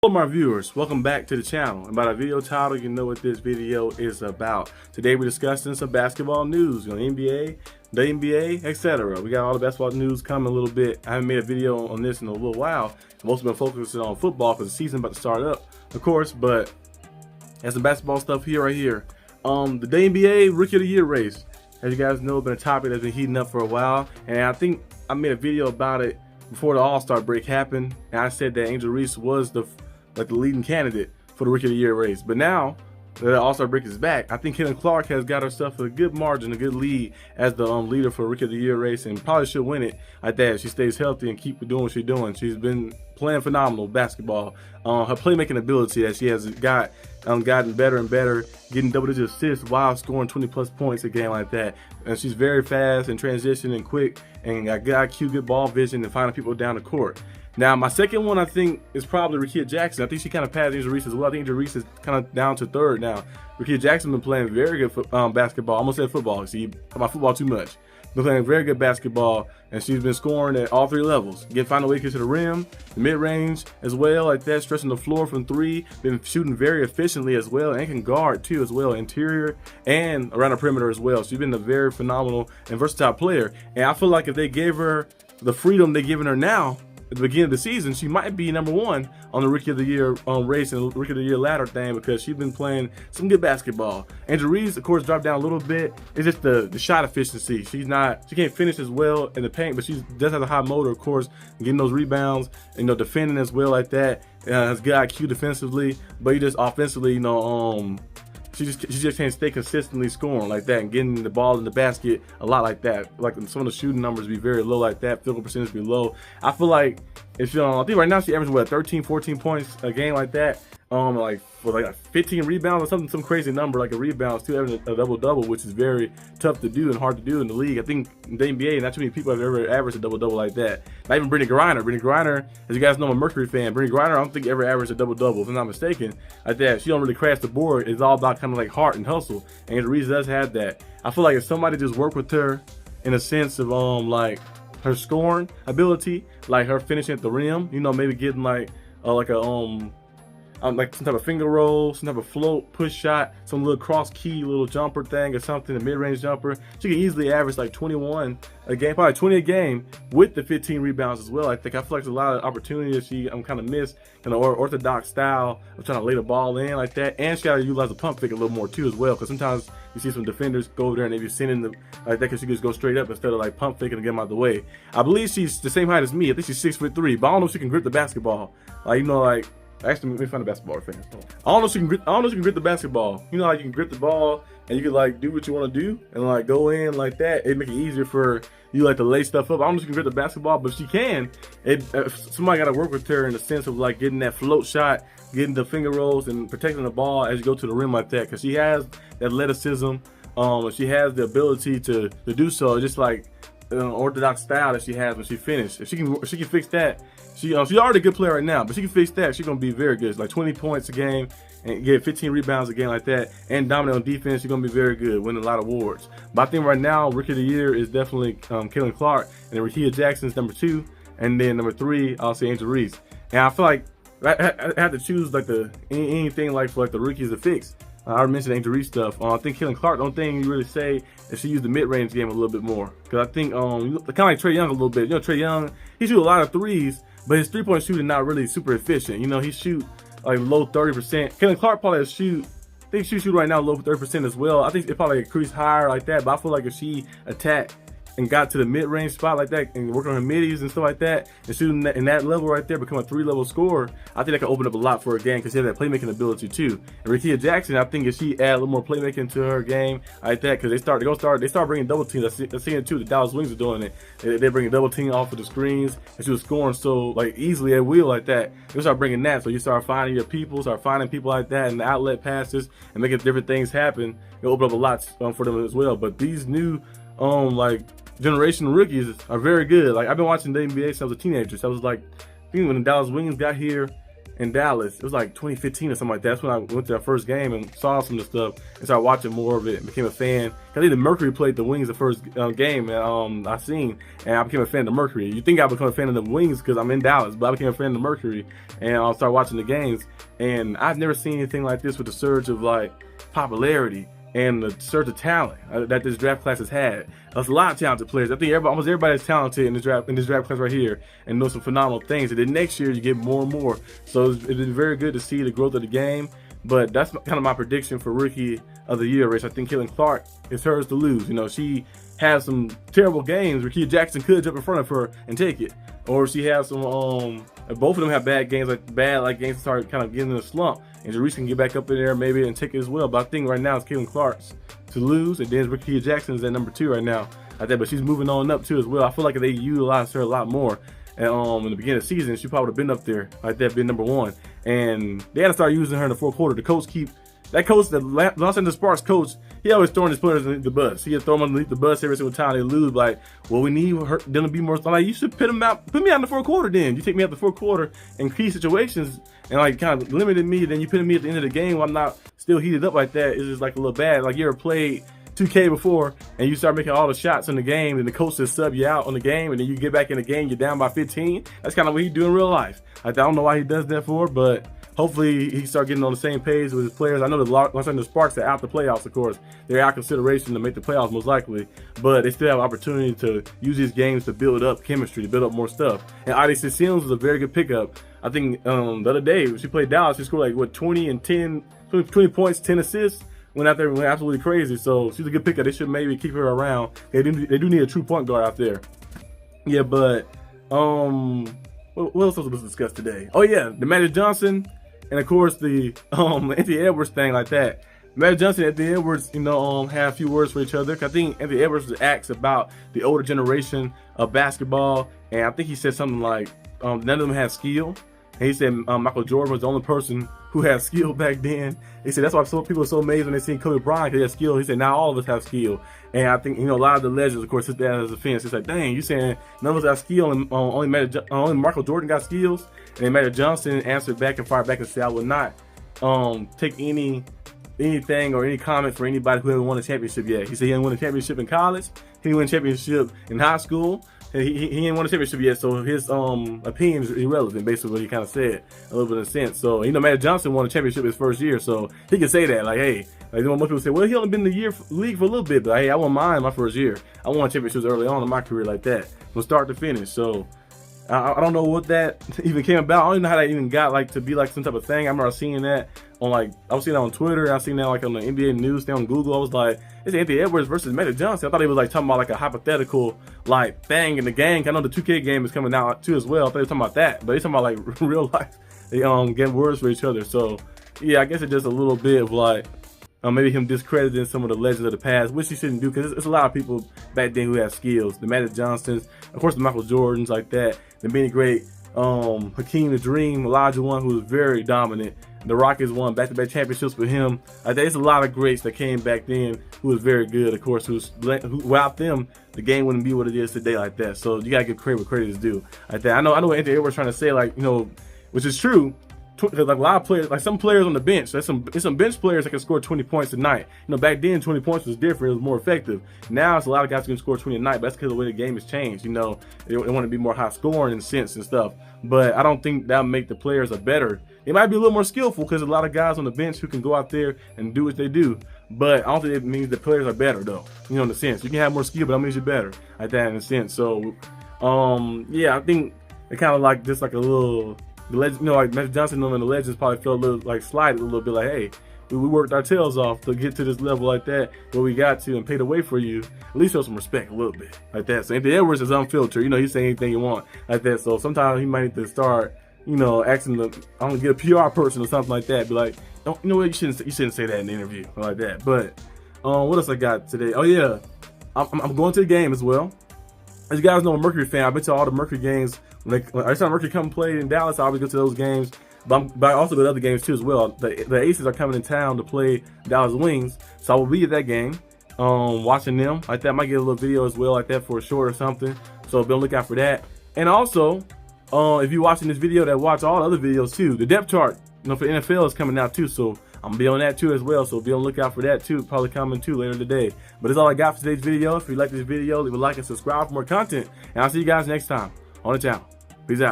Hello my viewers, welcome back to the channel. And by the video title, you know what this video is about. Today we're discussing some basketball news, NBA, the NBA, etc. We got all the basketball news coming a little bit. I haven't made a video on this in a little while. Most been focusing on football because the season's about to start up, of course, but there's some basketball stuff here right here. The NBA Rookie of the Year race, as you guys know, been a topic that's been heating up for a while, and I think I made a video about it before the All-Star break happened, and I said that Angel Reese was the leading candidate for the Rookie of the Year race. But now the All-Star break is back, I think Caitlin Clark has got herself a good margin, a good lead as the leader for the Rookie of the Year race, and probably should win it like that. She stays healthy and keep doing what she's doing. She's been playing phenomenal basketball. Her playmaking ability that she has gotten better and better, getting double-digit assists while scoring 20+ points a game like that. And she's very fast in transition and quick, and got good IQ, good ball vision, and finding people down the court. Now, my second one, I think, is probably Rickea Jackson. I think she kind of passed Angel Reese as well. I think Angel Reese is kind of down to third now. Rickea Jackson been playing very good basketball. I almost said football. See, about football too much. Been playing very good basketball, and she's been scoring at all three levels. Finding a way to get to the rim, the mid-range as well, like that, stretching the floor from three. Been shooting very efficiently as well, and can guard too as well, interior and around the perimeter as well. She's been a very phenomenal and versatile player. And I feel like if they gave her the freedom they're giving her now, at the beginning of the season, she might be #1 on the Rookie of the Year race and Rookie of the Year ladder thing, because she's been playing some good basketball. Angel Reese, of course, dropped down a little bit. It's just the shot efficiency. She can't finish as well in the paint, but she does have a high motor, of course, getting those rebounds, defending as well like that. Has good IQ defensively, but just offensively, she just can't stay consistently scoring like that and getting the ball in the basket a lot like that. Like some of the shooting numbers be very low like that, field goal percentage be low. I feel like if I think right now she averages 13, 14 points a game like that. Like 15 rebounds or something, some crazy number like a rebound, still having a double-double, which is very tough to do and hard to do in the league. I think in the NBA, not too many people have ever averaged a double-double like that. Not even Brittany Griner. Brittany Griner, as you guys know, I'm a Mercury fan. Brittany Griner, I don't think ever averaged a double-double, if I'm not mistaken. Like that, she don't really crash the board. It's all about kind of like heart and hustle, and Angel Reese does have that. I feel like if somebody just worked with her in a sense of like her scoring ability, like her finishing at the rim, maybe getting like some type of finger roll, some type of float, push shot, some little cross key, little jumper thing or something, a mid-range jumper. She can easily average like 21 a game, probably 20 a game with the 15 rebounds as well. I feel like there's a lot of opportunity that she kind of missed in the orthodox style of trying to lay the ball in like that. And she got to utilize the pump fake a little more too as well, because sometimes you see some defenders go over there and they be sending them like that because she can just go straight up instead of like pump faking and get them out of the way. I believe she's the same height as me. I think she's 6'3", but I don't know if she can grip the basketball. Actually, make fun of basketball fans. I don't know if she can grip the basketball. You can grip the ball and you can do what you want to do and go in like that. It make it easier for you to lay stuff up. I don't know if she can grip the basketball, but if she can, somebody got to work with her in the sense of getting that float shot, getting the finger rolls, and protecting the ball as you go to the rim like that. Because she has that athleticism, she has the ability to do so, just like orthodox style that she has when she finished. If she can fix that. She's already a good player right now, but she can fix that. She's gonna be very good. It's like 20 points a game and get 15 rebounds a game like that, and dominate on defense. She's gonna be very good, winning a lot of awards. But I think right now, Rookie of the Year is definitely Caitlin Clark, and then Rickea Jackson's #2, and then #3, I'll say Angel Reese. And I feel like I have to choose anything for the rookies to fix. I already mentioned Angel Reese stuff. I think Caitlin Clark, the only thing you really say is she used the mid-range game a little bit more. Because I think, kind of like Trae Young a little bit. Trae Young, he shoots a lot of threes, but his three-point shooting not really super efficient. He shoot low 30%. Caitlin Clark probably shoot, I think she shoot right now low 30% as well. I think it probably increased higher like that, but I feel like if she attacked and got to the mid-range spot like that and work on her middies and stuff like that and shooting in that level right there, become a 3-level scorer, I think that can open up a lot for her game because she has that playmaking ability too. And Rickea Jackson, I think if she add a little more playmaking to her game like that, because they start bringing double teams. I've seen it too. The Dallas Wings are doing it. They bring a double team off of the screens, and she was scoring so easily at will like that. They start bringing that, so you start finding your people, start finding people like that, and the outlet passes and making different things happen. It'll open up a lot for them as well. But these new generation rookies are very good. I've been watching the NBA since I was a teenager. So I was I think when the Dallas Wings got here in Dallas. It was like 2015 or something like that. That's when I went to our first game and saw some of the stuff and started watching more of it and became a fan. I think the Mercury played the Wings the first game I seen, and I became a fan of the Mercury. You think I become a fan of the Wings because I'm in Dallas, but I became a fan of the Mercury, and I started watching the games. And I've never seen anything like this with the surge of like popularity and the surge of talent that this draft class has had. There's a lot of talented players. I think almost everybody is talented in this draft class right here and knows some phenomenal things. And then next year you get more and more. So it's been very good to see the growth of the game. But that's kind of my prediction for Rookie of the Year race. I think Caitlin Clark is hers to lose. You know, she has some terrible games where Kia Jackson could jump in front of her and take it, or she has some both of them have bad games, like games that start kind of getting in a slump, and Jerice can get back up in there maybe and take it as well. But I think right now it's Caitlin Clark's to lose, and then Kia Jackson is at number 2 right now. I think, but she's moving on up too as well. I feel like if they utilized her a lot more, and in the beginning of the season, she probably would have been up there like that, been number 1. And they had to start using her in the fourth quarter. The coach the Los Angeles Sparks coach, he always throwing his players underneath the bus. He'd throw them underneath the bus every single time they lose. Like, well, we need them to be more. I'm like, you should put me out in the fourth quarter. Then you take me out the fourth quarter in key situations and like kind of limited me. Then you put me at the end of the game while I'm not still heated up like that. It's just like a little bad. Like you ever played 2K before and you start making all the shots in the game and the coach just sub you out on the game and then you get back in the game, you're down by 15. That's kind of what he do in real life. I don't know why he does that for, but hopefully he start getting on the same page with his players. I know the Los Angeles Sparks are out the playoffs, of course. They're out of consideration to make the playoffs most likely, but they still have opportunity to use these games to build up chemistry, to build up more stuff. And Odyssey Sims was a very good pickup. I think the other day when she played Dallas, she scored like 20 points, 10 assists. Went out there and went absolutely crazy. So she's a good pickup. They should maybe keep her around. They do need a true point guard out there. Yeah, but what else was discussed today? Oh yeah, the Magic Johnson and of course the Anthony Edwards thing like that. Magic Johnson and Anthony Edwards, have a few words for each other. I think Anthony Edwards was asked about the older generation of basketball, and I think he said something like none of them have skill. And he said Michael Jordan was the only person who had skill back then. He said that's why people are so amazed when they see Kobe Bryant because he has skill. He said now all of us have skill. And I think a lot of the legends, of course, took that as a offense. It's like, dang, you saying none of us have skill and only Michael Jordan got skills? And then Magic Johnson answered back and fired back and said, I would not take anything or any comment for anybody who ever won a championship yet. He said he didn't win a championship in college. He didn't win a championship in high school. He didn't win a championship yet, so his opinion is irrelevant, basically what he kind of said, a little bit in a sense. So, Magic Johnson won a championship his first year, so he can say that, like, hey, like most people say, well, he only been in the league for a little bit, but hey, I won mine my first year. I won championships early on in my career like that, from start to finish. So, I don't know what that even came about. I don't even know how that even got like to be like some type of thing. I remember seeing that on I was seeing that on Twitter. I seen that like on the NBA news thing on Google. I was like, it's Anthony Edwards versus Magic Johnson. I thought he was like talking about like a hypothetical like thing in the game. I know the 2K game is coming out too as well. I thought he was talking about that, but he's talking about like real life. They get words for each other. So yeah, I guess it's just a little bit of like maybe him discrediting some of the legends of the past, which he shouldn't do because it's a lot of people back then who have skills. The Magic Johnsons, of course, the Michael Jordans like that. The many great Hakeem the Dream, Elijah One, who was very dominant. The Rockets won back-to-back championships with him. There's a lot of greats that came back then who was very good, of course, who without them, the game wouldn't be what it is today like that. So you got to give credit where credit is due like that. I know what Anthony Edwards trying to say, like, which is true. Like a lot of players, like some players on the bench, there's some bench players that can score 20 points a night. Back then 20 points was different, it was more effective. Now it's a lot of guys who can score 20 a night, but that's because of the way the game has changed. They want to be more high scoring in a sense and stuff. But I don't think that'll make the players better. They might be a little more skillful because there's a lot of guys on the bench who can go out there and do what they do. But I don't think it means the players are better though. In a sense, you can have more skill, but that means you're better like that in a sense. So, yeah, I think it kind of like just like a little. The legend, like Magic Johnson and the legends probably felt a little like slighted a little bit, like, hey, we worked our tails off to get to this level like that, where we got to and paid the way for you. At least show some respect a little bit like that. So Anthony Edwards is unfiltered, he's saying anything you want like that. So sometimes he might need to start, asking get a PR person or something like that. Be like, what, you shouldn't say that in the interview or like that. But what else I got today? Oh yeah, I'm going to the game as well. As you guys know, I'm a Mercury fan. I've been to all the Mercury games. When every time Mercury come and play in Dallas, I always go to those games. But I also go to other games too as well. The Aces are coming in town to play Dallas Wings, so I will be at that game, watching them like that. I might get a little video as well like that for a short or something. So be on the lookout for that. And also, if you're watching this video, that watch all other videos too. The depth chart, for NFL is coming out too, so I'm gonna be on that too as well. So be on the lookout for that too. Probably coming too later today. But that's all I got for today's video. If you like this video, leave a like and subscribe for more content. And I'll see you guys next time on the channel. Peace out.